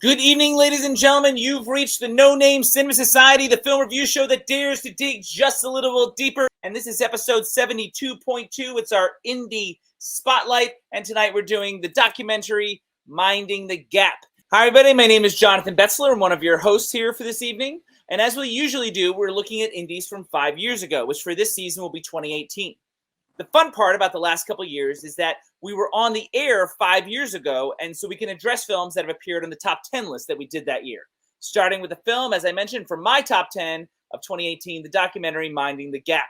Good evening, ladies and gentlemen. You've reached the No Name Cinema Society, the film review show that dares to dig just a little deeper. And this is episode 72.2. It's our indie spotlight. And tonight we're doing the documentary Minding the Gap. Hi, everybody. My name is Jonathan Betzler. I'm one of your hosts here for this evening. And as we usually do, we're looking at indies from 5 years ago, which for this season will be 2018. The fun part about the last couple of years is that we were on the air 5 years ago, and so we can address films that have appeared on the top 10 list that we did that year. Starting with the film, as I mentioned, from my top 10 of 2018, the documentary Minding the Gap,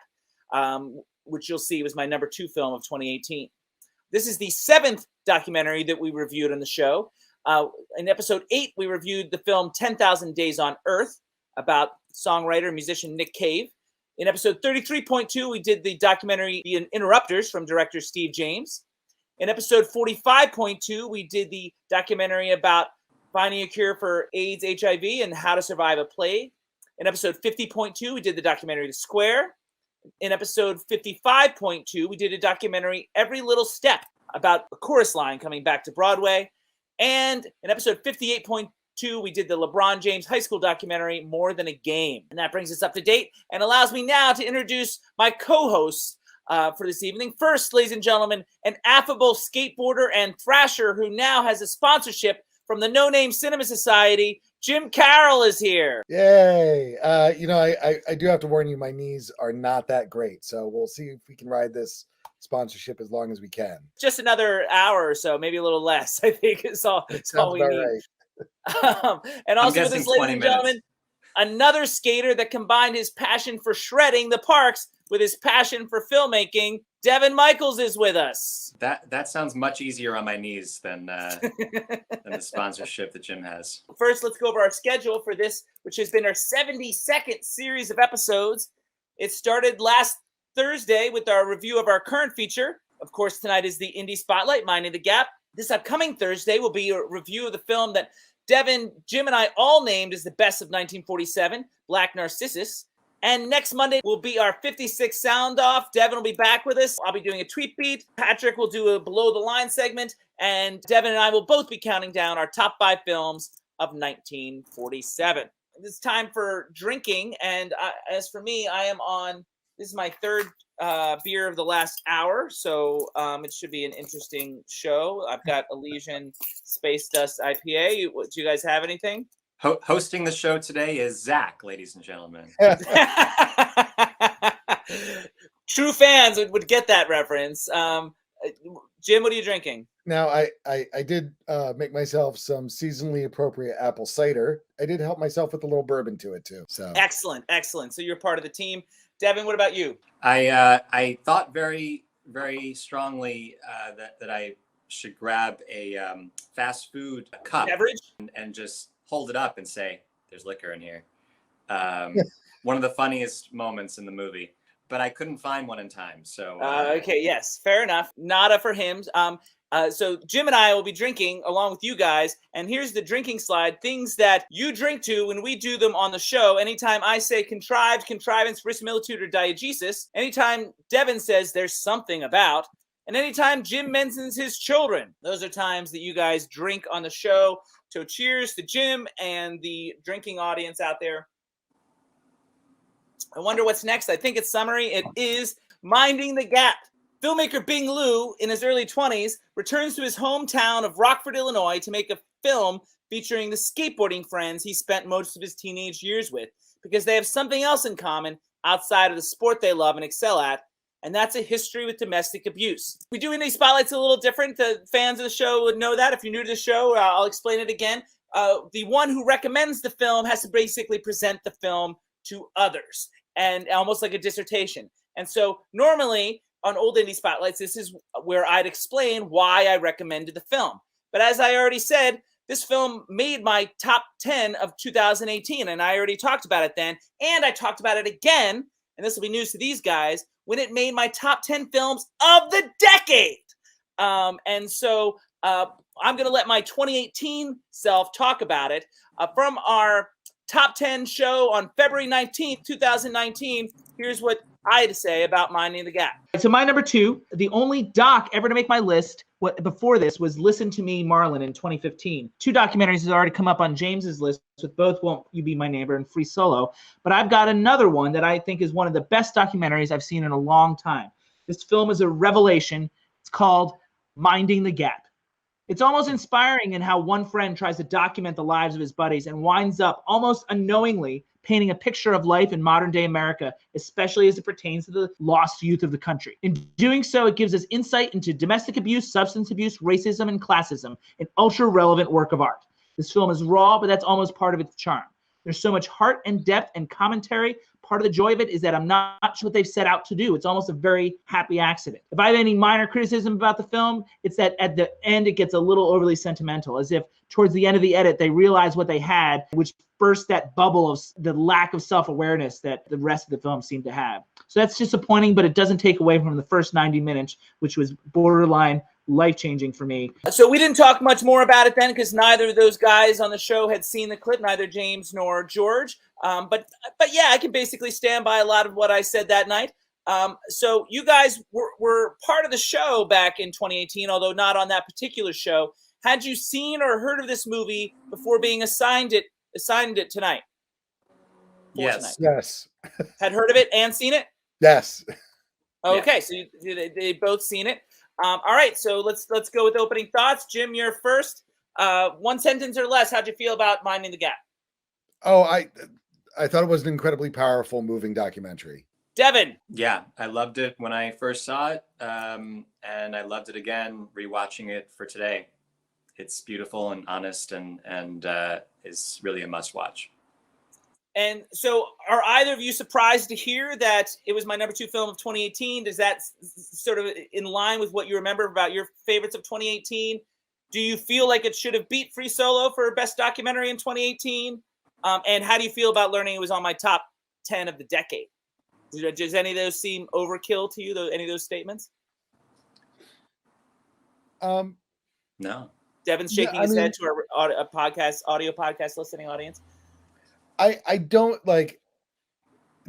which you'll see was my number 2 film of 2018. This is the 7th documentary that we reviewed on the show. In episode 8, we reviewed the film 10,000 Days on Earth about songwriter and musician Nick Cave. In episode 33.2, we did the documentary The Interrupters from director Steve James. In episode 45.2, we did the documentary about finding a cure for AIDS, HIV, and how to survive a plague. In episode 50.2, we did the documentary The Square. In episode 55.2, we did a documentary Every Little Step about a chorus line coming back to Broadway. And in episode 58.2, we did the LeBron James high school documentary, More Than a Game. And that brings us up to date and allows me now to introduce my co-hosts for this evening. First, ladies and gentlemen, an affable skateboarder and thrasher who now has a sponsorship from the No Name Cinema Society. Jim Carroll is here. Yay. I do have to warn you, my knees are not that great. So we'll see if we can ride this sponsorship as long as we can. Just another hour or so, maybe a little less, I think is all we need. Right. And also with us, ladies and gentlemen, another skater that combined his passion for shredding the parks with his passion for filmmaking. Devon Michaels is with us. That sounds much easier on my knees than the sponsorship that Jim has. First, let's go over our schedule for this, which has been our 72nd series of episodes. It started last Thursday with our review of our current feature. Of course, tonight is the Indie Spotlight, Minding the Gap. This upcoming Thursday will be a review of the film that Devon, Jim, and I all named as the best of 1947, Black Narcissus. And next Monday will be our 56th Sound Off. Devon will be back with us. I'll be doing a tweet beat. Patrick will do a Below the Line segment. And Devon and I will both be counting down our top 5 films of 1947. It's time for drinking. And as for me, this is my third beer of the last hour, so it should be an interesting show. I've got Elysian Space Dust IPA. Do you guys have anything? Hosting the show today is Zach, ladies and gentlemen. True fans would get that reference. Jim, what are you drinking? Now, I did make myself some seasonally appropriate apple cider. I did help myself with a little bourbon to it, too. So Excellent. So you're part of the team. Devon, what about you? I thought very, very strongly that I should grab a fast food cup beverage and just hold it up and say, "There's liquor in here." One of the funniest moments in the movie, but I couldn't find one in time. So okay, yes, fair enough. Nada for him. So Jim and I will be drinking along with you guys. And here's the drinking slide. Things that you drink to when we do them on the show. Anytime I say contrived, contrivance, verisimilitude, or diegesis. Anytime Devon says there's something about. And anytime Jim mentions his children. Those are times that you guys drink on the show. So cheers to Jim and the drinking audience out there. I wonder what's next. I think it's summary. It is Minding the Gap. Filmmaker Bing Liu, in his early 20s, returns to his hometown of Rockford, Illinois, to make a film featuring the skateboarding friends he spent most of his teenage years with, because they have something else in common outside of the sport they love and excel at, and that's a history with domestic abuse. We do Indie Spotlight's a little different. The fans of the show would know that. If you're new to the show, I'll explain it again. The one who recommends the film has to basically present the film to others, and almost like a dissertation. And so normally, on old Indie Spotlights, this is where I'd explain why I recommended the film. But as I already said, this film made my top 10 of 2018, and I already talked about it then, and I talked about it again, and this will be news to these guys, when it made my top 10 films of the decade. And so I'm going to let my 2018 self talk about it. From our top 10 show on February 19th, 2019. Here's what I had to say about Minding the Gap. So my number 2, the only doc ever to make my list before this was Listen to Me, Marlon in 2015. 2 documentaries have already come up on James's list with both Won't You Be My Neighbor and Free Solo. But I've got another one that I think is one of the best documentaries I've seen in a long time. This film is a revelation. It's called Minding the Gap. It's almost inspiring in how one friend tries to document the lives of his buddies and winds up almost unknowingly painting a picture of life in modern day America, especially as it pertains to the lost youth of the country. In doing so, it gives us insight into domestic abuse, substance abuse, racism, and classism, an ultra relevant work of art. This film is raw, but that's almost part of its charm. There's so much heart and depth and commentary. Part of the joy of it is that I'm not sure what they've set out to do. It's almost a very happy accident. If I have any minor criticism about the film, it's that at the end it gets a little overly sentimental, as if towards the end of the edit they realized what they had, which burst that bubble of the lack of self-awareness that the rest of the film seemed to have. So that's disappointing, but it doesn't take away from the first 90 minutes, which was borderline life-changing for me. So we didn't talk much more about it then because neither of those guys on the show had seen the clip, neither James nor George. But yeah, I can basically stand by a lot of what I said that night. So you guys were part of the show back in 2018, although not on that particular show. Had you seen or heard of this movie before being assigned it tonight? Yes. Tonight? Yes. Had heard of it and seen it? Yes. Okay, so they both seen it. All right, so let's go with opening thoughts. Jim, you're first. 1 sentence or less. How'd you feel about Minding the Gap? Oh, I thought it was an incredibly powerful, moving documentary. Devon. Yeah, I loved it when I first saw it, and I loved it again rewatching it for today. It's beautiful and honest, and is really a must-watch. And so are either of you surprised to hear that it was my number 2 film of 2018? Does that sort of in line with what you remember about your favorites of 2018? Do you feel like it should have beat Free Solo for best documentary in 2018? And how do you feel about learning it was on my top 10 of the decade? Does any of those seem overkill to you, any of those statements? No. Devon's shaking his head to our audio podcast listening audience. I don't like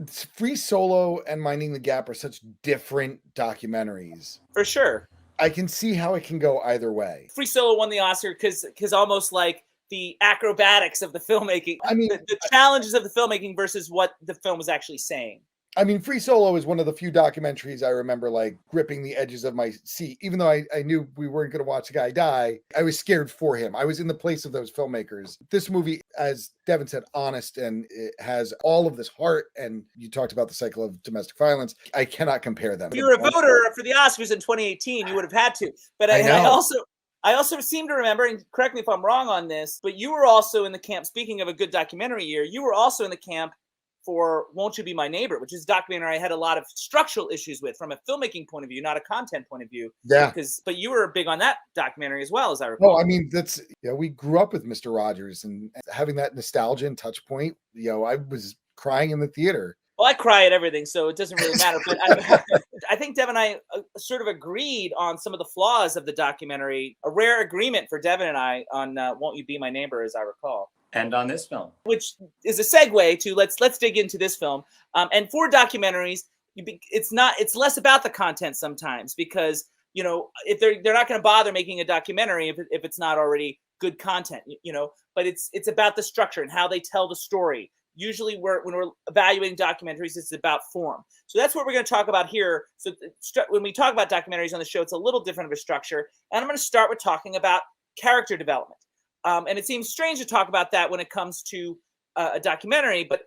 Free Solo and Minding the Gap are such different documentaries. For sure. I can see how it can go either way. Free Solo won the Oscar because almost like the acrobatics of the filmmaking, I mean, the challenges of the filmmaking versus what the film was actually saying. I mean, Free Solo is one of the few documentaries I remember like gripping the edges of my seat. Even though I knew we weren't going to watch a guy die, I was scared for him. I was in the place of those filmmakers. This movie, as Devon said, honest, and it has all of this heart. And you talked about the cycle of domestic violence. I cannot compare them. If you were a voter for the Oscars in 2018, you would have had to. But I also seem to remember, and correct me if I'm wrong on this, but you were also in the camp, speaking of a good documentary year, you were also in the camp for Won't You Be My Neighbor, which is a documentary I had a lot of structural issues with from a filmmaking point of view, not a content point of view. Yeah. But you were big on that documentary as well, as I recall. No, I mean, that's, we grew up with Mr. Rogers and having that nostalgia and touch point, I was crying in the theater. Well, I cry at everything, so it doesn't really matter. But I think Devon and I sort of agreed on some of the flaws of the documentary, a rare agreement for Devon and I on Won't You Be My Neighbor, as I recall. And on this film, which is a segue to let's dig into this film. And for documentaries, it's less about the content sometimes because if they're not going to bother making a documentary if it's not already good content, But it's about the structure and how they tell the story. Usually, when we're evaluating documentaries, it's about form. So that's what we're going to talk about here. So when we talk about documentaries on the show, it's a little different of a structure. And I'm going to start with talking about character development. And it seems strange to talk about that when it comes to a documentary, but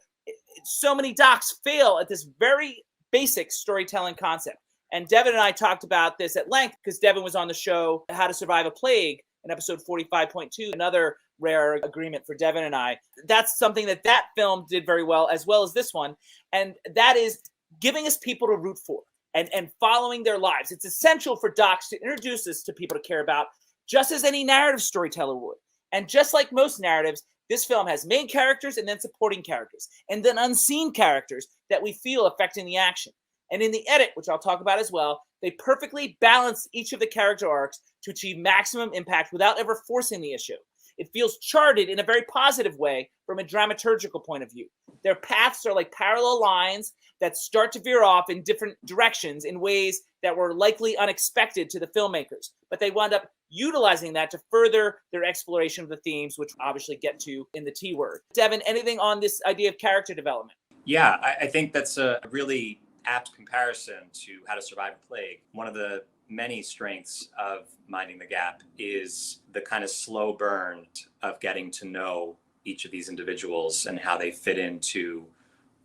so many docs fail at this very basic storytelling concept. And Devon and I talked about this at length because Devon was on the show How to Survive a Plague in episode 45.2, another rare agreement for Devon and I. That's something that film did very well as this one. And that is giving us people to root for and following their lives. It's essential for docs to introduce us to people to care about, just as any narrative storyteller would. And just like most narratives, this film has main characters and then supporting characters, and then unseen characters that we feel affecting the action. And in the edit, which I'll talk about as well, they perfectly balance each of the character arcs to achieve maximum impact without ever forcing the issue. It feels charted in a very positive way from a dramaturgical point of view. Their paths are like parallel lines that start to veer off in different directions in ways that were likely unexpected to the filmmakers. But they wound up utilizing that to further their exploration of the themes, which we'll obviously get to in the T word. Devon, anything on this idea of character development? Yeah, I think that's a really apt comparison to How to Survive a Plague. One of the many strengths of Minding the Gap is the kind of slow burn of getting to know each of these individuals and how they fit into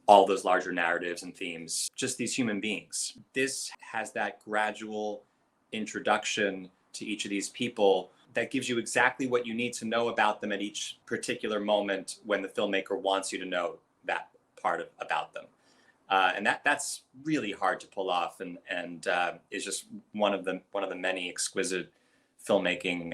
all those larger narratives and themes, just these human beings. This has that gradual introduction to each of these people that gives you exactly what you need to know about them at each particular moment when the filmmaker wants you to know that part about them. And that's really hard to pull off, and is just one of the many exquisite filmmaking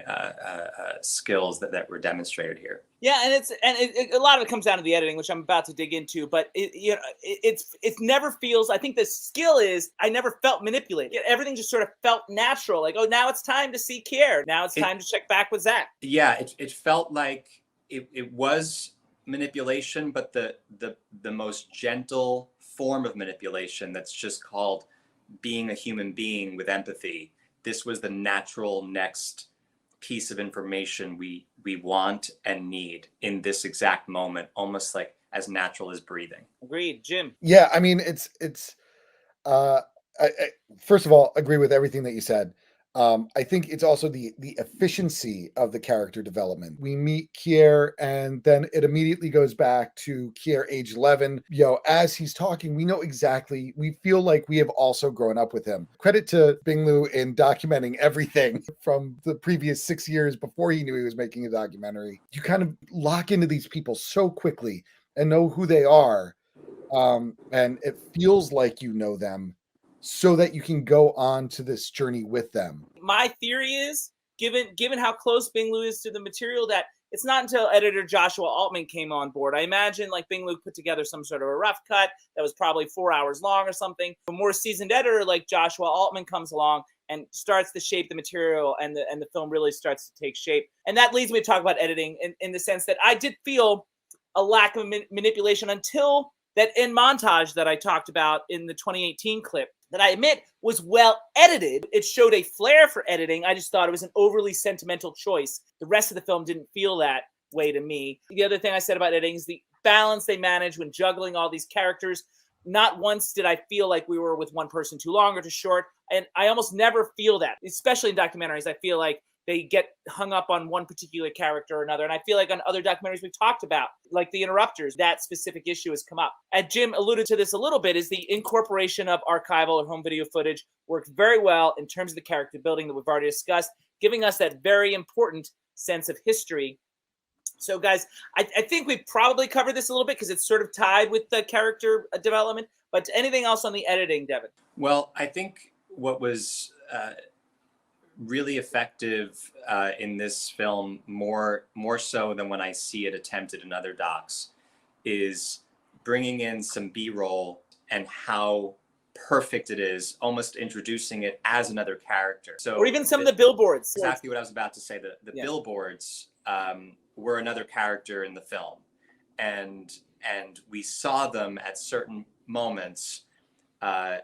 skills that were demonstrated here. Yeah, and a lot of it comes down to the editing, which I'm about to dig into. But it never feels. I think the skill is I never felt manipulated. Everything just sort of felt natural. Like, oh, now it's time to see Kier. Now it's time to check back with Zach. Yeah, it felt like it was manipulation, but the most gentle form of manipulation that's just called being a human being with empathy. This was the natural next piece of information we want and need in this exact moment, almost like as natural as breathing. Agreed. Jim? Yeah, I mean, it's I first of all, agree with everything that you said. I think it's also the efficiency of the character development. We meet Kier, and then it immediately goes back to Kier, age 11. As he's talking, we know exactly. We feel like we have also grown up with him. Credit to Bing Liu in documenting everything from the previous 6 years before he knew he was making a documentary. You kind of lock into these people so quickly and know who they are, and it feels like you know them, so that you can go on to this journey with them. My theory is, given how close Bing Liu is to the material, that it's not until editor Joshua Altman came on board. I imagine like Bing Liu put together some sort of a rough cut that was probably 4 hours long or something. A more seasoned editor like Joshua Altman comes along and starts to shape the material, and the film really starts to take shape. And that leads me to talk about editing in the sense that I did feel a lack of manipulation until that end montage that I talked about in the 2018 clip, that I admit was well edited. It showed a flair for editing. I just thought it was an overly sentimental choice. The rest of the film didn't feel that way to me. The other thing I said about editing is the balance they manage when juggling all these characters. Not once did I feel like we were with one person too long or too short. And I almost never feel that, especially in documentaries. I feel like they get hung up on one particular character or another. And I feel like on other documentaries we've talked about, like The Interrupters, that specific issue has come up. And Jim alluded to this a little bit, is the incorporation of archival or home video footage worked very well in terms of the character building that we've already discussed, giving us that very important sense of history. So guys, I think we probably covered this a little bit because it's sort of tied with the character development. But anything else on the editing, Devon? Well, I think what was really effective in this film, more so than when I see it attempted in other docs, is bringing in some B-roll and how perfect it is, almost introducing it as another character. So, or even some of the billboards. Exactly what I was about to say. The billboards were another character in the film, and we saw them at certain moments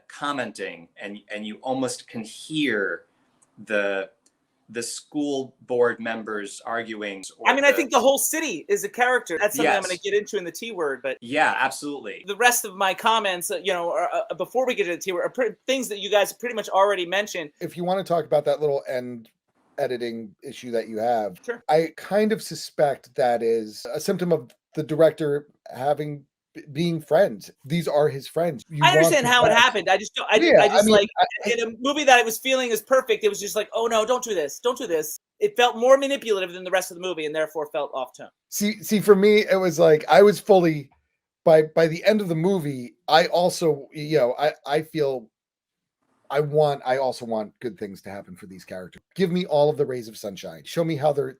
commenting, and you almost can hear the school board members arguing. I think the whole city is a character. That's something I'm going to get into in the T word. But yeah, absolutely. The rest of my comments, before we get to the T word, are things that you guys pretty much already mentioned. If you want to talk about that little end editing issue that you have, sure. I kind of suspect that is a symptom of the director being friends. These are his friends. I understand how it happened. I just don't. In a movie that I was feeling is perfect, it was just like, oh no, don't do this, don't do this. It felt more manipulative than the rest of the movie, and therefore felt off tone. See, for me, it was like I was fully by the end of the movie. I also, I feel. I also want good things to happen for these characters. Give me all of the rays of sunshine. Show me how they're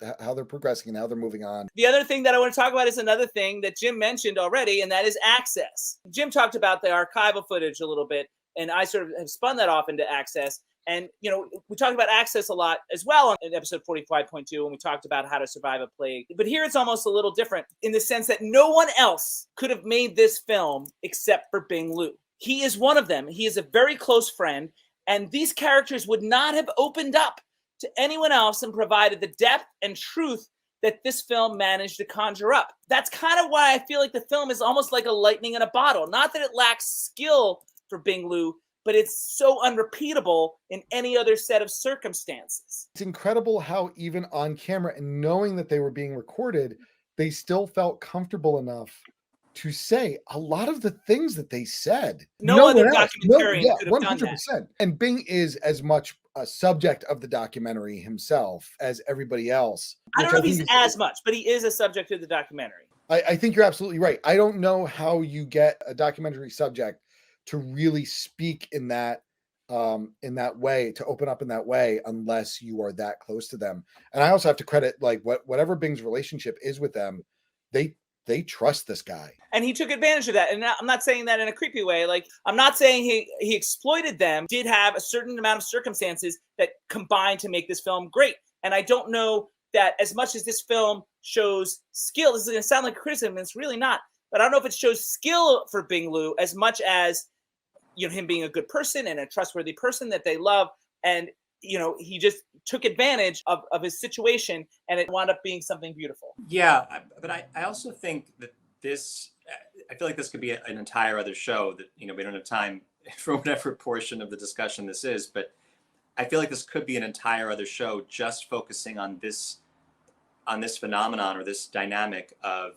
progressing and how they're moving on. The other thing that I want to talk about is another thing that Jim mentioned already, and that is access. Jim talked about the archival footage a little bit, and I sort of have spun that off into access. And, we talked about access a lot as well in episode 45.2 when we talked about how to survive a plague. But here it's almost a little different in the sense that no one else could have made this film except for Bing Liu. He is one of them. He is a very close friend. And these characters would not have opened up to anyone else and provided the depth and truth that this film managed to conjure up. That's kind of why I feel like the film is almost like a lightning in a bottle. Not that it lacks skill for Bing Liu, but it's so unrepeatable in any other set of circumstances. It's incredible how even on camera and knowing that they were being recorded, they still felt comfortable enough to say a lot of the things that they said. No other documentarian could have done that. And Bing is as much a subject of the documentary himself as everybody else. I don't know if he's as much, but he is a subject of the documentary. I think you're absolutely right. I don't know how you get a documentary subject to really speak in that way, to open up in that way, unless you are that close to them. And I also have to credit like whatever Bing's relationship is with them, they trust this guy. And he took advantage of that. And I'm not saying that in a creepy way. Like, I'm not saying he exploited them, did have a certain amount of circumstances that combined to make this film great. And I don't know that as much as this film shows skill, this is going to sound like criticism, and it's really not, but I don't know if it shows skill for Bing Liu as much as, him being a good person and a trustworthy person that they love. And, he just took advantage of his situation, and it wound up being something beautiful. Yeah, but I also think that I feel like this could be an entire other show that, we don't have time for whatever portion of the discussion this is, but I feel like this could be an entire other show just focusing on this phenomenon or this dynamic of,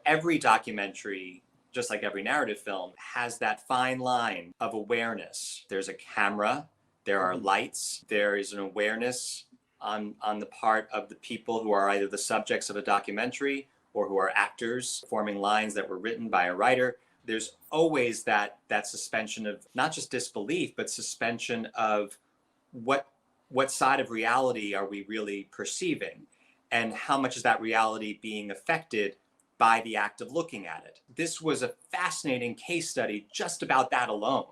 every documentary, just like every narrative film, has that fine line of awareness. There's a camera, there are lights, there is an awareness on the part of the people who are either the subjects of a documentary or who are actors forming lines that were written by a writer. There's always that suspension of not just disbelief, but suspension of what side of reality are we really perceiving, and how much is that reality being affected by the act of looking at it. This was a fascinating case study just about that alone,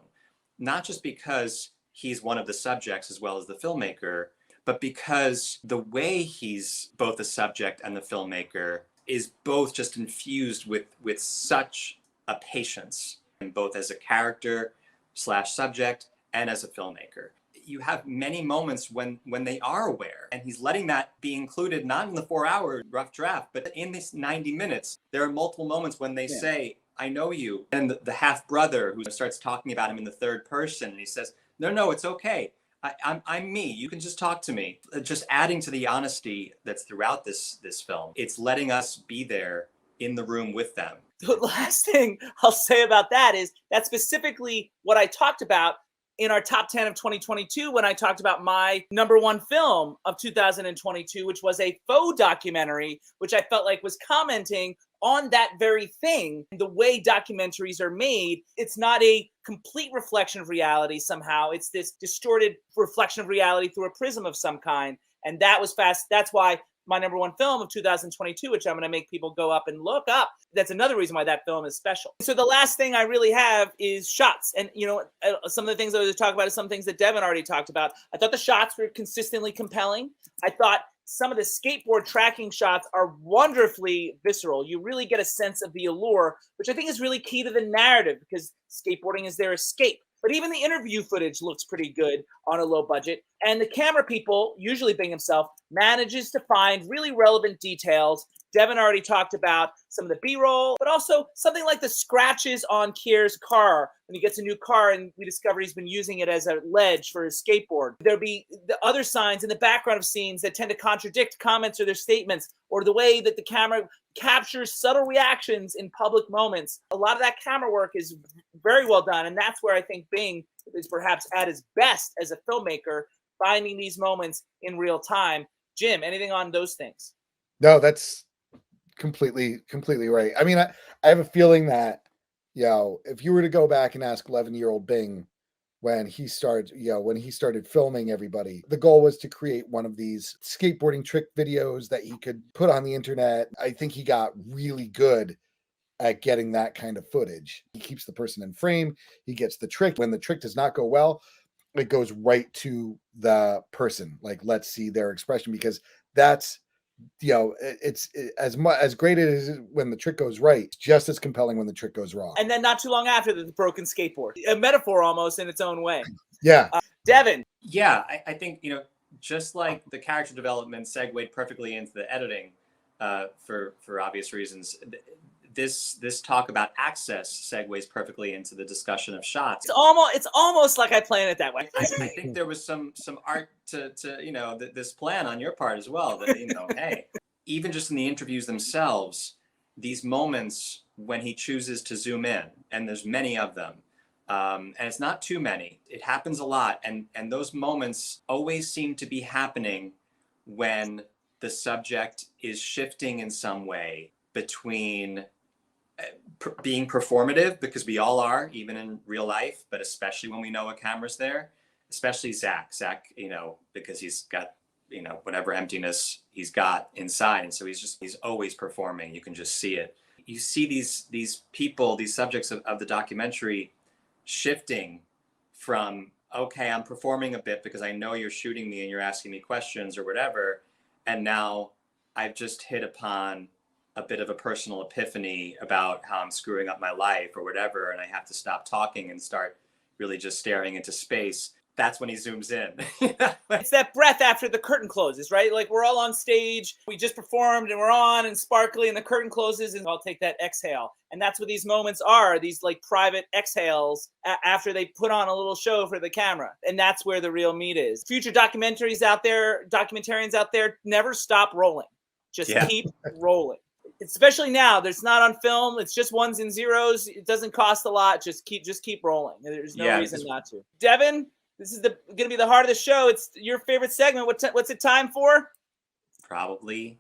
not just because he's one of the subjects as well as the filmmaker, but because the way he's both the subject and the filmmaker is both just infused with such a patience, and both as a character / subject and as a filmmaker. You have many moments when they are aware, and he's letting that be included, not in the 4-hour rough draft, but in this 90 minutes. There are multiple moments when they say, I know you. And the half brother who starts talking about him in the third person, and he says, no, it's okay. I'm me. You can just talk to me. Just adding to the honesty that's throughout this film. It's letting us be there in the room with them. The last thing I'll say about that is that's specifically what I talked about in our top 10 of 2022 when I talked about my number one film of 2022, which was a faux documentary, which I felt like was commenting on that very thing. The way documentaries are made, it's not a complete reflection of reality somehow. It's this distorted reflection of reality through a prism of some kind. And that was fast. That's why my number one film of 2022, which I'm going to make people go up and look up. That's another reason why that film is special. So the last thing I really have is shots. And, some of the things I was talking about is some things that Devon already talked about. I thought the shots were consistently compelling. I thought some of the skateboard tracking shots are wonderfully visceral. You really get a sense of the allure, which I think is really key to the narrative because skateboarding is their escape. But even the interview footage looks pretty good on a low budget. And the camera people, usually Bing himself, manages to find really relevant details. Devon already talked about some of the B-roll, but also something like the scratches on Kier's car when he gets a new car and we discover he's been using it as a ledge for his skateboard. There'll be the other signs in the background of scenes that tend to contradict comments or their statements, or the way that the camera captures subtle reactions in public moments. A lot of that camera work is very well done, and that's where I think Bing is perhaps at his best as a filmmaker, finding these moments in real time. Jim, anything on those things? No, that's completely right. I mean, I have a feeling that, if you were to go back and ask 11-year-old Bing when he started filming everybody, the goal was to create one of these skateboarding trick videos that he could put on the internet. I think he got really good at getting that kind of footage. He keeps the person in frame. He gets the trick. When the trick does not go well, it goes right to the person. Like, let's see their expression, because that's, it's as much as great as it is when the trick goes right, it's just as compelling when the trick goes wrong. And then not too long after, the broken skateboard, a metaphor almost in its own way. Yeah. Devon. Yeah, I think, just like the character development segued perfectly into the editing, for obvious reasons, this talk about access segues perfectly into the discussion of shots. It's almost like I planned it that way. I think there was some art to this plan on your part as well. That hey, even just in the interviews themselves, these moments when he chooses to zoom in, and there's many of them, and it's not too many. It happens a lot, and those moments always seem to be happening when the subject is shifting in some way between being performative, because we all are, even in real life, but especially when we know a camera's there, especially Zach, because he's got, whatever emptiness he's got inside. And so he's always performing. You can just see it. You see these people, these subjects of the documentary shifting from, okay, I'm performing a bit because I know you're shooting me and you're asking me questions or whatever. And now I've just hit upon a bit of a personal epiphany about how I'm screwing up my life or whatever, and I have to stop talking and start really just staring into space. That's when he zooms in. It's that breath after the curtain closes, right? Like, we're all on stage, we just performed and we're on and sparkly, and the curtain closes, and I'll take that exhale. And that's what these moments are, these like private exhales after they put on a little show for the camera. And that's where the real meat is. Future documentarians out there, never stop rolling. Just keep rolling. Especially now, there's not on film. It's just ones and zeros. It doesn't cost a lot. Just keep rolling. There's no reason not to. Devon, this is going to be the heart of the show. It's your favorite segment. What's it time for? Probably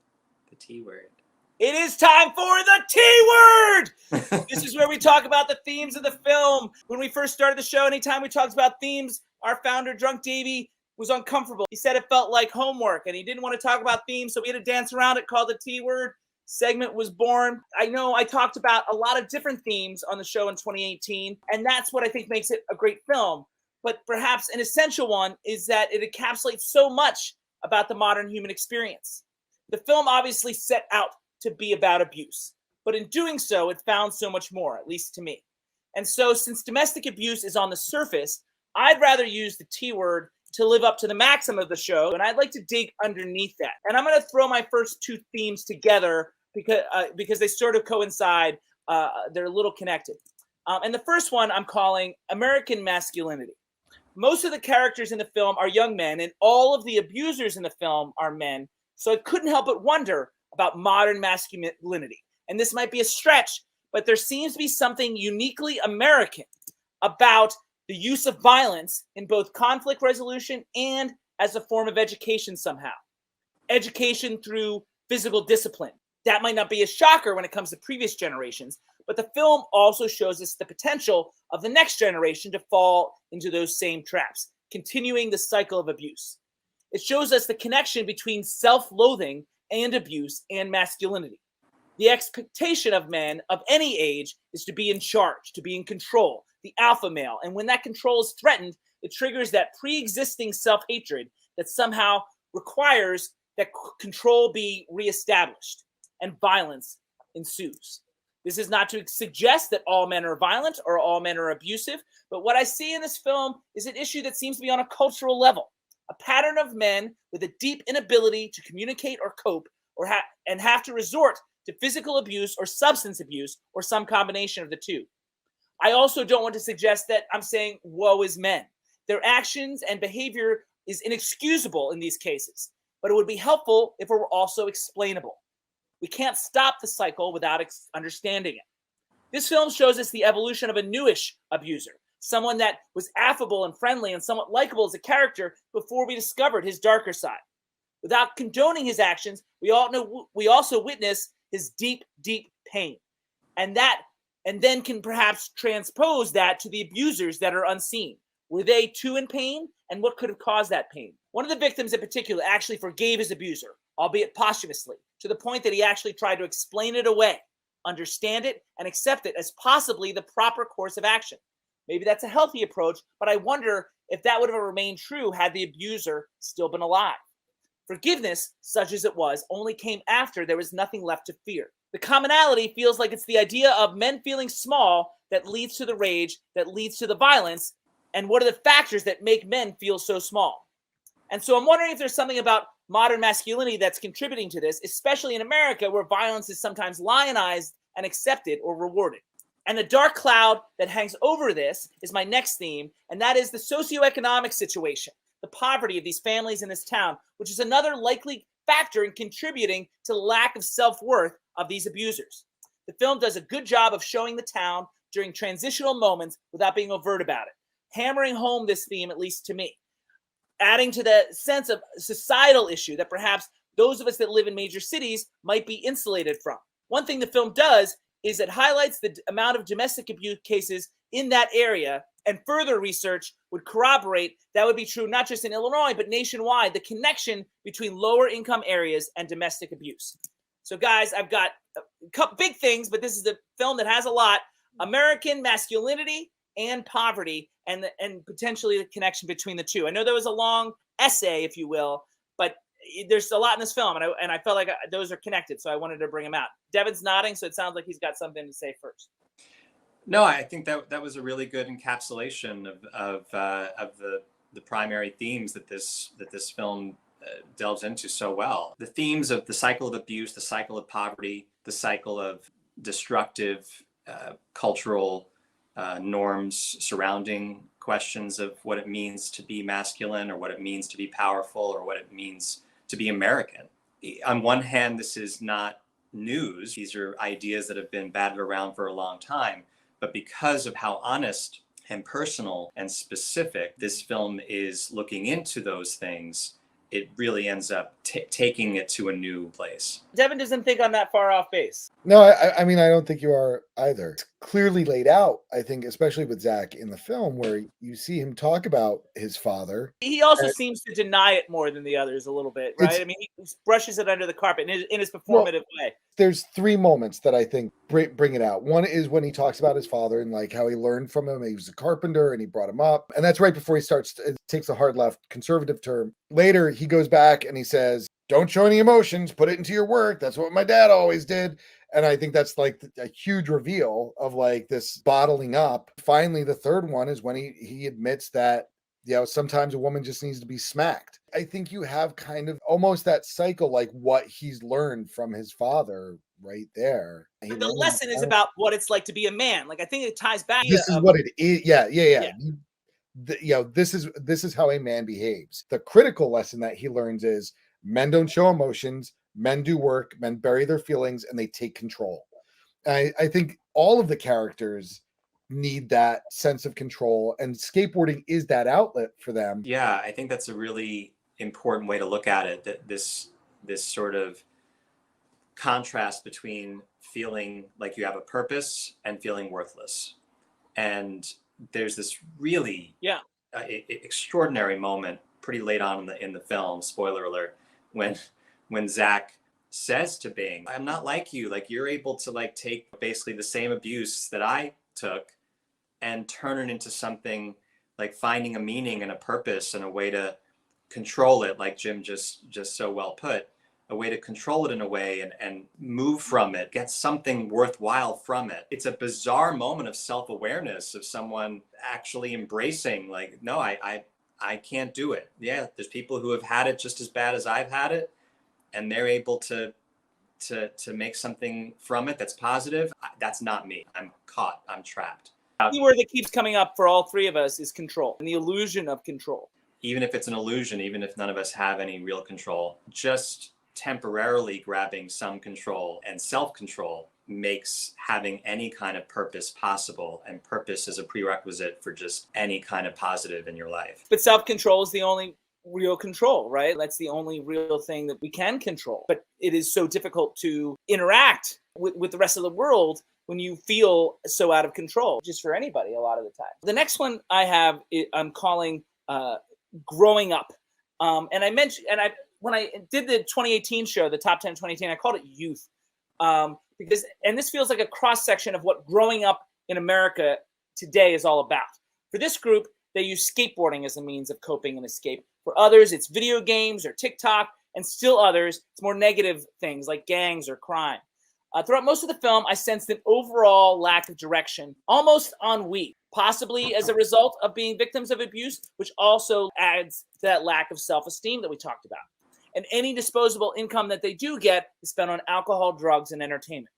the T word. It is time for the T word. This is where we talk about the themes of the film. When we first started the show, anytime we talked about themes, our founder, Drunk Davey, was uncomfortable. He said it felt like homework, and he didn't want to talk about themes, so we had to dance around it, called the T word. Segment was born. I know I talked about a lot of different themes on the show in 2018, and that's what I think makes it a great film. But perhaps an essential one is that it encapsulates so much about the modern human experience. The film obviously set out to be about abuse, but in doing so, it found so much more, at least to me. And so, since domestic abuse is on the surface, I'd rather use the T word to live up to the maxim of the show, and I'd like to dig underneath that. And I'm going to throw my first two themes together because they sort of coincide. They're a little connected. And the first one I'm calling American masculinity. Most of the characters in the film are young men, and all of the abusers in the film are men. So I couldn't help but wonder about modern masculinity. And this might be a stretch, but there seems to be something uniquely American about the use of violence in both conflict resolution and as a form of education somehow. Education through physical discipline. That might not be a shocker when it comes to previous generations, but the film also shows us the potential of the next generation to fall into those same traps, continuing the cycle of abuse. It shows us the connection between self-loathing and abuse and masculinity. The expectation of men of any age is to be in charge, to be in control, the alpha male. And when that control is threatened, it triggers that pre-existing self-hatred that somehow requires that control be reestablished, and violence ensues. This is not to suggest that all men are violent or all men are abusive, but what I see in this film is an issue that seems to be on a cultural level, a pattern of men with a deep inability to communicate or cope, or have to resort to physical abuse or substance abuse or some combination of the two. I also don't want to suggest that I'm saying woe is men. Their actions and behavior is inexcusable in these cases, but it would be helpful if it were also explainable. We can't stop the cycle without understanding it. This film shows us the evolution of a newish abuser, someone that was affable and friendly and somewhat likable as a character before we discovered his darker side. Without condoning his actions, we also witness his deep, deep pain. And then can perhaps transpose that to the abusers that are unseen. Were they too in pain? And what could have caused that pain? One of the victims in particular actually forgave his abuser, albeit posthumously, to the point that he actually tried to explain it away, understand it, and accept it as possibly the proper course of action. Maybe that's a healthy approach, but I wonder if that would have remained true had the abuser still been alive. Forgiveness, such as it was, only came after there was nothing left to fear. The commonality feels like it's the idea of men feeling small that leads to the rage, that leads to the violence, and what are the factors that make men feel so small? And so I'm wondering if there's something about modern masculinity that's contributing to this, especially in America, where violence is sometimes lionized and accepted or rewarded. And the dark cloud that hangs over this is my next theme, and that is the socioeconomic situation, the poverty of these families in this town, which is another likely factor in contributing to the lack of self-worth of these abusers. The film does a good job of showing the town during transitional moments without being overt about it, hammering home this theme, at least to me, adding to the sense of societal issue that perhaps those of us that live in major cities might be insulated from. One thing the film does is it highlights the amount of domestic abuse cases in that area, and further research would corroborate that would be true not just in Illinois, but nationwide, the connection between lower income areas and domestic abuse. So guys, I've got a couple big things, but this is the film that has a lot: American masculinity and poverty, and potentially the connection between the two. I know there was a long essay, if you will, but there's a lot in this film, and I felt like those are connected, so I wanted to bring them out. Devon's nodding, so it sounds like he's got something to say first. No, I think that was a really good encapsulation of the primary themes that this film delves into so well. The themes of the cycle of abuse, the cycle of poverty, the cycle of destructive cultural norms surrounding questions of what it means to be masculine, or what it means to be powerful, or what it means to be American. On one hand, this is not news. These are ideas that have been batted around for a long time. But because of how honest and personal and specific this film is looking into those things, it really ends up taking it to a new place. Devon doesn't think I'm that far off base. No, I mean, I don't think you are either. It's clearly laid out, I think, especially with Zach in the film, where you see him talk about his father. He also seems to deny it more than the others a little bit, right? I mean, he brushes it under the carpet in his performative way. There's three moments that I think bring it out. One is when he talks about his father and like how he learned from him. He was a carpenter and he brought him up. And that's right before he takes a hard left conservative term. Later, he goes back and he says, "Don't show any emotions, put it into your work. That's what my dad always did." And I think that's like a huge reveal of like this bottling up. Finally, the third one is when he admits that, sometimes a woman just needs to be smacked. I think you have kind of almost that cycle, like what he's learned from his father right there. But the lesson is about what it's like to be a man. Like, I think it ties back. This is what it is. Yeah. This is how a man behaves. The critical lesson that he learns is men don't show emotions, men do work, men bury their feelings, and they take control. I think all of the characters need that sense of control, and skateboarding is that outlet for them. Yeah, I think that's a really important way to look at it, that this sort of contrast between feeling like you have a purpose and feeling worthless. And there's this really extraordinary moment pretty late on in the film, spoiler alert, when Zach says to Bing, "I'm not like you. Like, you're able to like take basically the same abuse that I took and turn it into something, like finding a meaning and a purpose and a way to control it," like Jim just so well put, a way to control it in a way and move from it, get something worthwhile from it. It's a bizarre moment of self-awareness of someone actually embracing, like, no, I can't do it. Yeah, there's people who have had it just as bad as I've had it, and they're able to make something from it that's positive. That's not me. I'm caught. I'm trapped. The word that keeps coming up for all three of us is control, and the illusion of control. Even if it's an illusion, even if none of us have any real control, just temporarily grabbing some control and self-control makes having any kind of purpose possible, and purpose is a prerequisite for just any kind of positive in your life. But self-control is the only real control, right? That's the only real thing that we can control. But it is so difficult to interact with the rest of the world when you feel so out of control, just for anybody a lot of the time. The next one I have, I'm calling Growing Up. And I mentioned, when I did the 2018 show, the Top 10 2018, I called it Youth. Because this feels like a cross section of what growing up in America today is all about. For this group, they use skateboarding as a means of coping and escape. For others, it's video games or TikTok, and still others, it's more negative things like gangs or crime. Throughout most of the film, I sensed an overall lack of direction, almost ennui, possibly as a result of being victims of abuse, which also adds to that lack of self-esteem that we talked about. And any disposable income that they do get is spent on alcohol, drugs, and entertainment.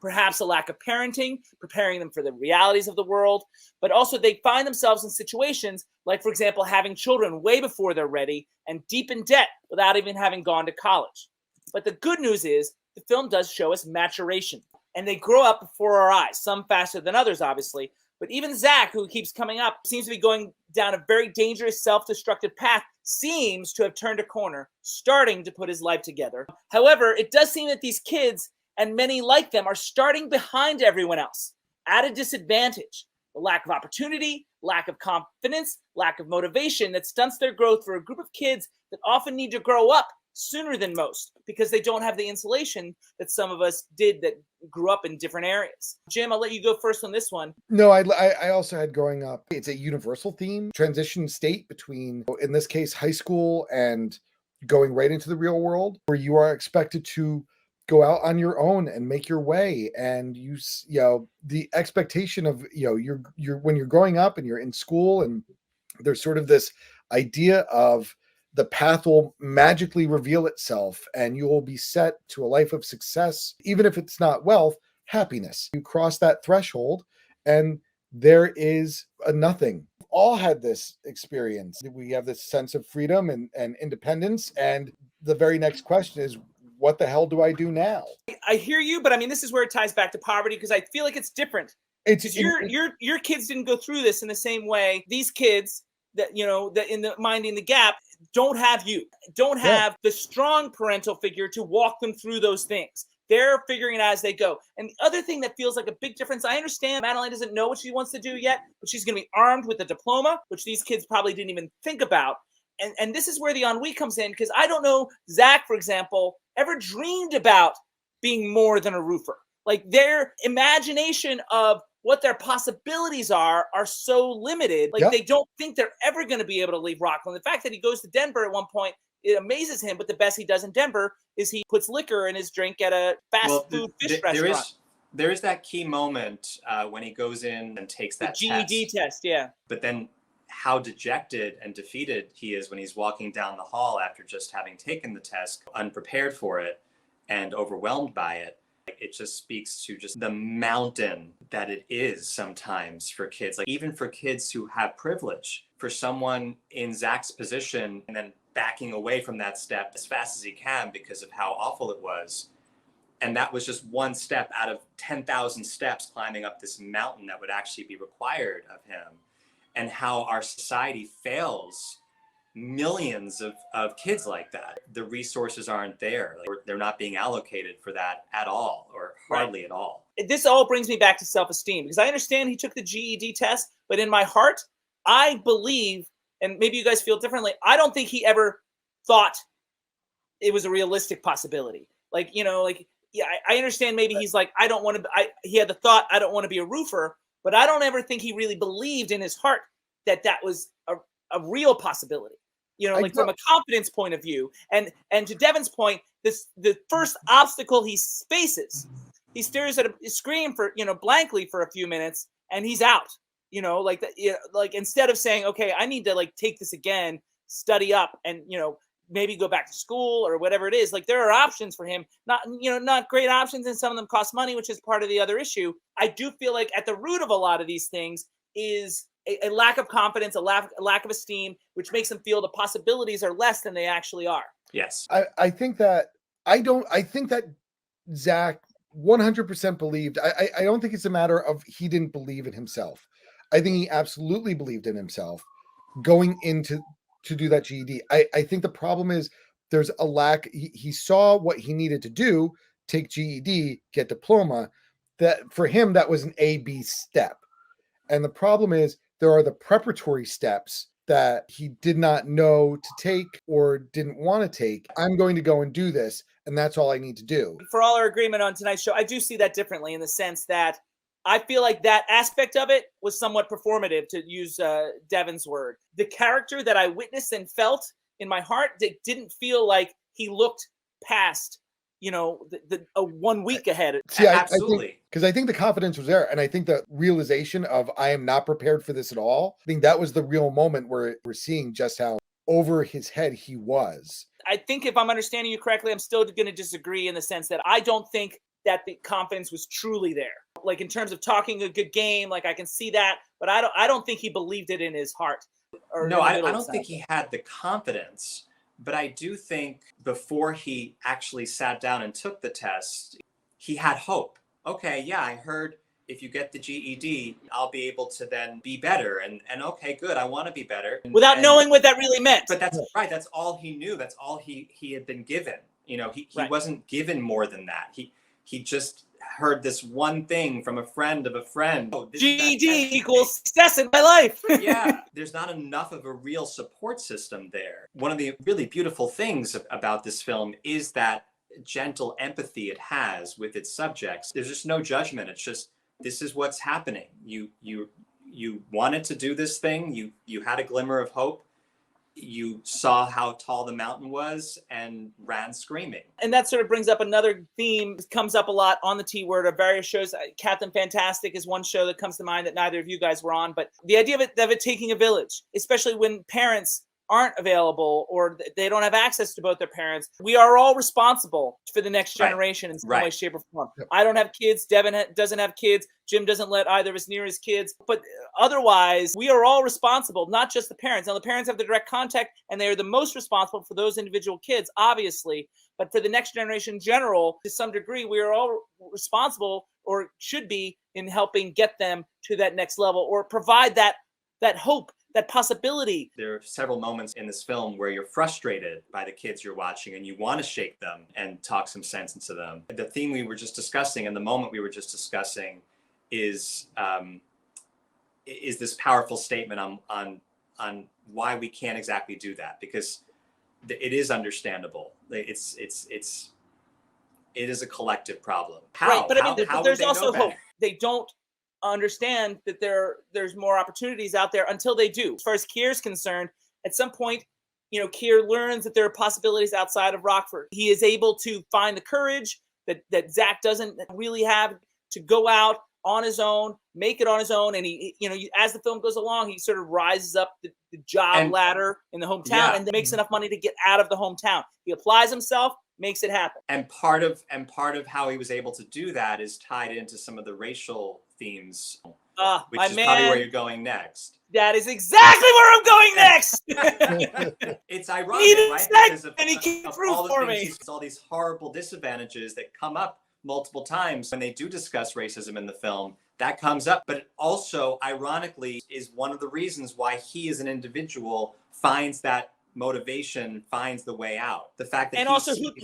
Perhaps a lack of parenting, preparing them for the realities of the world, but also they find themselves in situations like, for example, having children way before they're ready and deep in debt without even having gone to college. But the good news is the film does show us maturation, and they grow up before our eyes, some faster than others, obviously. But even Zach, who keeps coming up, seems to be going down a very dangerous, self-destructive path, seems to have turned a corner, starting to put his life together. However, it does seem that these kids, and many like them, are starting behind everyone else, at a disadvantage. The lack of opportunity, lack of confidence, lack of motivation that stunts their growth for a group of kids that often need to grow up sooner than most because they don't have the insulation that some of us did that grew up in different areas. Jim, I'll let you go first on this one. No, I also had growing up, it's a universal theme, transition state between, in this case, high school and going right into the real world, where you are expected to go out on your own and make your way. And the expectation of, you're when you're growing up and you're in school, and there's sort of this idea of the path will magically reveal itself and you will be set to a life of success, even if it's not wealth, happiness. You cross that threshold and there is a nothing. We've all had this experience. We have this sense of freedom and independence. And the very next question is, what the hell do I do now? I hear you, but I mean, this is where it ties back to poverty, because I feel like it's different. Because your kids didn't go through this in the same way. These kids that in the Minding the Gap don't have the strong parental figure to walk them through those things. They're figuring it out as they go. And the other thing that feels like a big difference, I understand Madeline doesn't know what she wants to do yet, but she's going to be armed with a diploma, which these kids probably didn't even think about. And this is where the ennui comes in, because I don't know Zach, for example, ever dreamed about being more than a roofer. Like, their imagination of what their possibilities are so limited. Like, they don't think they're ever going to be able to leave Rockland. The fact that he goes to Denver at one point, it amazes him, but the best he does in Denver is he puts liquor in his drink at a fast food fish restaurant. There is that key moment when he goes in and takes that GED test, yeah. But then how dejected and defeated he is when he's walking down the hall after just having taken the test, unprepared for it and overwhelmed by it. It just speaks to just the mountain that it is sometimes for kids. Like, even for kids who have privilege, for someone in Zach's position and then backing away from that step as fast as he can because of how awful it was. And that was just one step out of 10,000 steps climbing up this mountain that would actually be required of him. And how our society fails millions of kids like that. The resources aren't there. Like, they're not being allocated for that at all, or hardly at all. This all brings me back to self-esteem, because I understand he took the GED test, but in my heart, I believe, and maybe you guys feel differently, I don't think he ever thought it was a realistic possibility. I understand maybe he's like, he had the thought, I don't want to be a roofer, but I don't ever think he really believed in his heart that was a real possibility. From a confidence point of view. And to Devon's point, the first obstacle he faces, he stares at a screen for, blankly for a few minutes, and he's out. Instead of saying, okay, I need to take this again, study up, and maybe go back to school or whatever it is. Like, there are options for him, not great options, and some of them cost money, which is part of the other issue. I do feel like at the root of a lot of these things is a lack of confidence, a lack of esteem, which makes them feel the possibilities are less than they actually are. Yes. I think that Zach 100% believed. I don't think it's a matter of he didn't believe in himself. I think he absolutely believed in himself going into to do that GED. I think the problem is there's a lack. He saw what he needed to do, take GED, get diploma. That for him, that was an A-B step. And the problem is there are the preparatory steps that he did not know to take or didn't want to take. I'm going to go and do this, and that's all I need to do. For all our agreement on tonight's show, I do see that differently, in the sense that I feel like that aspect of it was somewhat performative, to use Devon's word. The character that I witnessed and felt in my heart, that didn't feel like he looked past, the 1 week ahead. See, Absolutely. Because I think the confidence was there. And I think the realization of I am not prepared for this at all. I think that was the real moment where we're seeing just how over his head he was. I think if I'm understanding you correctly, I'm still going to disagree in the sense that I don't think that the confidence was truly there. Like in terms of talking a good game, like I can see that, but I don't think he believed it in his heart. No, I don't think he had the confidence, but I do think before he actually sat down and took the test, he had hope. Okay, yeah, I heard if you get the GED, I'll be able to then be better. And okay, good, I want to be better. Without knowing what that really meant. But that's right. That's all he knew. That's all he had been given. He Right. wasn't given more than that. He just heard this one thing from a friend of a friend. Oh, GED equals success in my life. Yeah, there's not enough of a real support system there. One of the really beautiful things about this film is that gentle empathy it has with its subjects. There's just no judgment. It's just, this is what's happening. You wanted to do this thing. You had a glimmer of hope. You saw how tall the mountain was and ran screaming. And that sort of brings up another theme that comes up a lot on the T Word of various shows. Captain Fantastic is one show that comes to mind that neither of you guys were on. But the idea of it taking a village, especially when parents aren't available or they don't have access to both their parents. We are all responsible for the next generation in some way, shape, or form. Yep. I don't have kids. Devon doesn't have kids. Jim doesn't let either of us near his kids. But otherwise, we are all responsible, not just the parents. Now, the parents have the direct contact, and they are the most responsible for those individual kids, obviously. But for the next generation in general, to some degree, we are all responsible, or should be, in helping get them to that next level or provide that hope, that possibility. There are several moments in this film where you're frustrated by the kids you're watching and you want to shake them and talk some sense into them. The theme we were just discussing and the moment we were just discussing is this powerful statement on why we can't exactly do that, because it is understable. It is a collective problem. Right, but I mean, there's also hope. They don't understand that there's more opportunities out there until they do. As far as Kier's concerned, at some point, Kier learns that there are possibilities outside of Rockford. He is able to find the courage that Zach doesn't really have to go out on his own, make it on his own. And he as the film goes along, he sort of rises up the job ladder in the hometown and makes enough money to get out of the hometown. He applies himself, makes it happen. And part of how he was able to do that is tied into some of the racial themes, which is probably where you're going next. That is exactly where I'm going next. It's ironic, right? Because of he came through all the for things, me. all these horrible disadvantages that come up multiple times when they do discuss racism in the film. That comes up, but it also, ironically, is one of the reasons why he, as an individual, finds that motivation, finds the way out. The fact that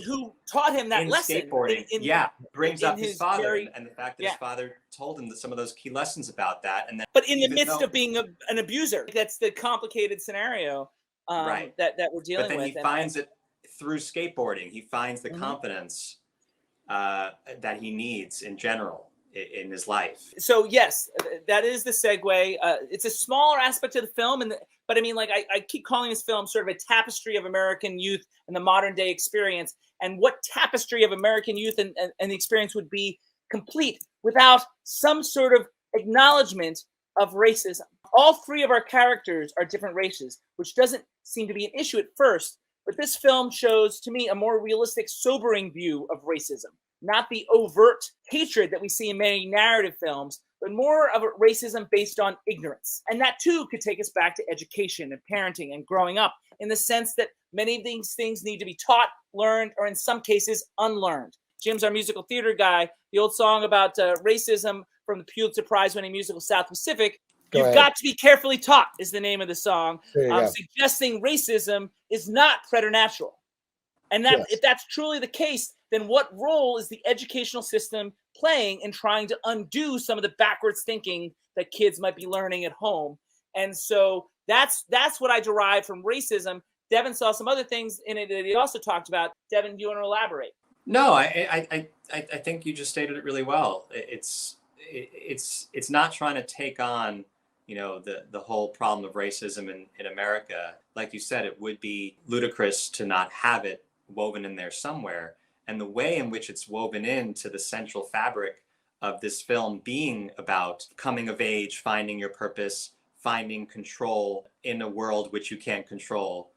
who taught him that lesson skateboarding, brings up his father, and the fact that his father told him that some of those key lessons about that. And then, but in the midst of being an abuser, that's the complicated scenario that we're dealing with. But then he finds it through skateboarding. He finds the confidence that he needs in general in his life. So yes, that is the segue. It's a smaller aspect of the film, but I mean, like I keep calling this film sort of a tapestry of American youth and the modern day experience. And what tapestry of American youth and the experience would be complete without some sort of acknowledgement of racism? All three of our characters are different races, which doesn't seem to be an issue at first. But this film shows, to me, a more realistic, sobering view of racism. Not the overt hatred that we see in many narrative films, but more of a racism based on ignorance. And that, too, could take us back to education and parenting and growing up, in the sense that many of these things need to be taught, learned, or in some cases, unlearned. Jim's our musical theater guy. The old song about racism from the Pulitzer Prize-winning musical South Pacific, You've got to be carefully taught is the name of the song, suggesting racism is not preternatural. And that if that's truly the case, then what role is the educational system playing in trying to undo some of the backwards thinking that kids might be learning at home? And so that's what I derive from racism. Devon saw some other things in it that he also talked about. Devon, do you want to elaborate? No, I think you just stated it really well. It's it's not trying to take on, you know, the whole problem of racism in America. Like you said, it would be ludicrous to not have it woven in there somewhere. And the way in which it's woven into the central fabric of this film being about coming of age, finding your purpose, finding control in a world which you can't control,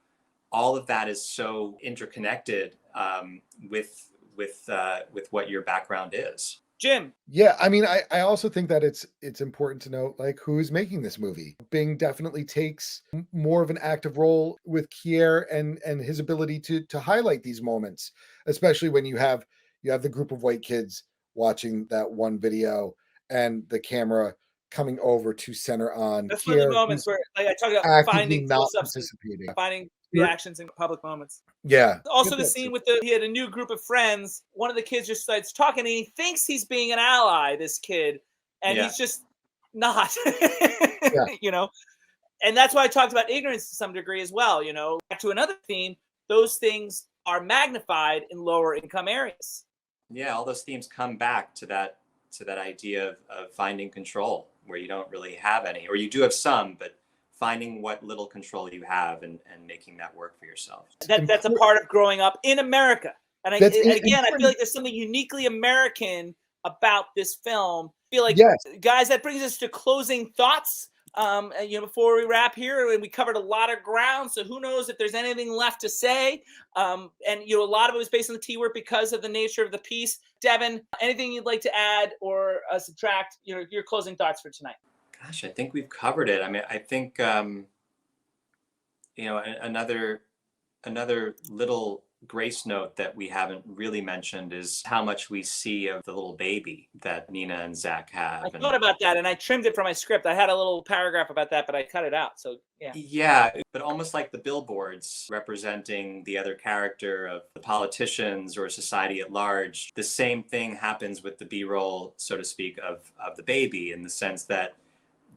all of that is so interconnected with what your background is. Jim. Yeah, I mean, I also think that it's important to note like who's making this movie. Bing definitely takes more of an active role with Kier and his ability to highlight these moments, especially when you have the group of white kids watching that one video and the camera coming over to center on That's one of the Kier, moments where, like, I talk about actively finding not close-ups and participating. finding reactions in public moments. Yeah. Also, the scene with he had a new group of friends. One of the kids just starts talking, and he thinks he's being an ally, this kid, and he's just not. You know, and that's why I talked about ignorance to some degree as well. You know, back to another theme, those things are magnified in lower income areas. Yeah, all those themes come back to that idea of finding control where you don't really have any, or you do have some, but finding what little control you have and making that work for yourself. That's a part of growing up in America. And again, I feel like there's something uniquely American about this film. I feel like, guys, that brings us to closing thoughts. You know, before we wrap here, and we covered a lot of ground, so who knows if there's anything left to say. And you know, a lot of it was based on the T word because of the nature of the piece. Devon, anything you'd like to add or subtract? You know, your closing thoughts for tonight. Gosh, I think we've covered it. I mean, I think you know, another little grace note that we haven't really mentioned is how much we see of the little baby that Nina and Zach have. I thought about that, and I trimmed it from my script. I had a little paragraph about that, but I cut it out. So yeah. Yeah, but almost like the billboards representing the other character of the politicians or society at large. The same thing happens with the B-roll, so to speak, of the baby, in the sense that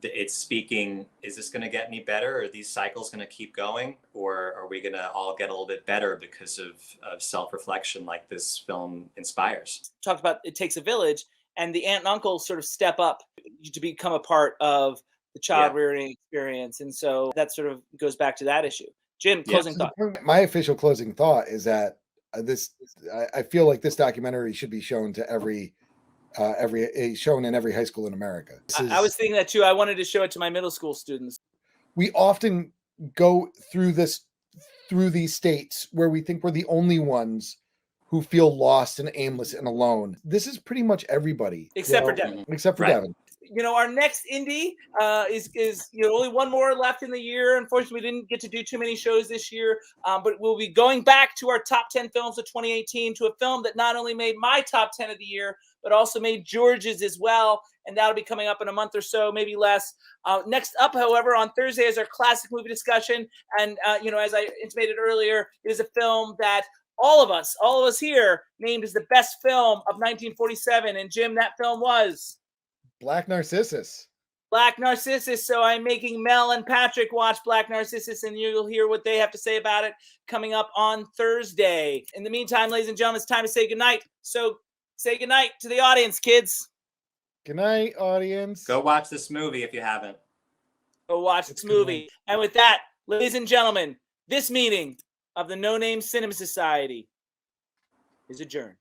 it's speaking, is this going to get any better? Are these cycles going to keep going? Or are we going to all get a little bit better because of self-reflection like this film inspires? Talked about it takes a village, and the aunt and uncle sort of step up to become a part of the child rearing experience. And so that sort of goes back to that issue. Jim, closing thought. My official closing thought is that I feel like this documentary should be shown to shown in every high school in America. I was thinking that too. I wanted to show it to my middle school students. We often go through these states where we think we're the only ones who feel lost and aimless and alone. This is pretty much everybody. Except for Devon. Except for Devon. You know, our next indie is you know, only one more left in the year. Unfortunately, we didn't get to do too many shows this year, but we'll be going back to our top 10 films of 2018, to a film that not only made my top 10 of the year, but also made George's as well. And that'll be coming up in a month or so, maybe less. Next up, however, on Thursday is our classic movie discussion. And, you know, as I intimated earlier, it is a film that all of us here named as the best film of 1947. And Jim, that film was Black Narcissus. Black Narcissus. So I'm making Mel and Patrick watch Black Narcissus, and you'll hear what they have to say about it coming up on Thursday. In the meantime, ladies and gentlemen, it's time to say goodnight. So say goodnight to the audience, kids. Good night, audience. Go watch this movie if you haven't. Go watch this movie. And with that, ladies and gentlemen, this meeting of the No Name Cinema Society is adjourned.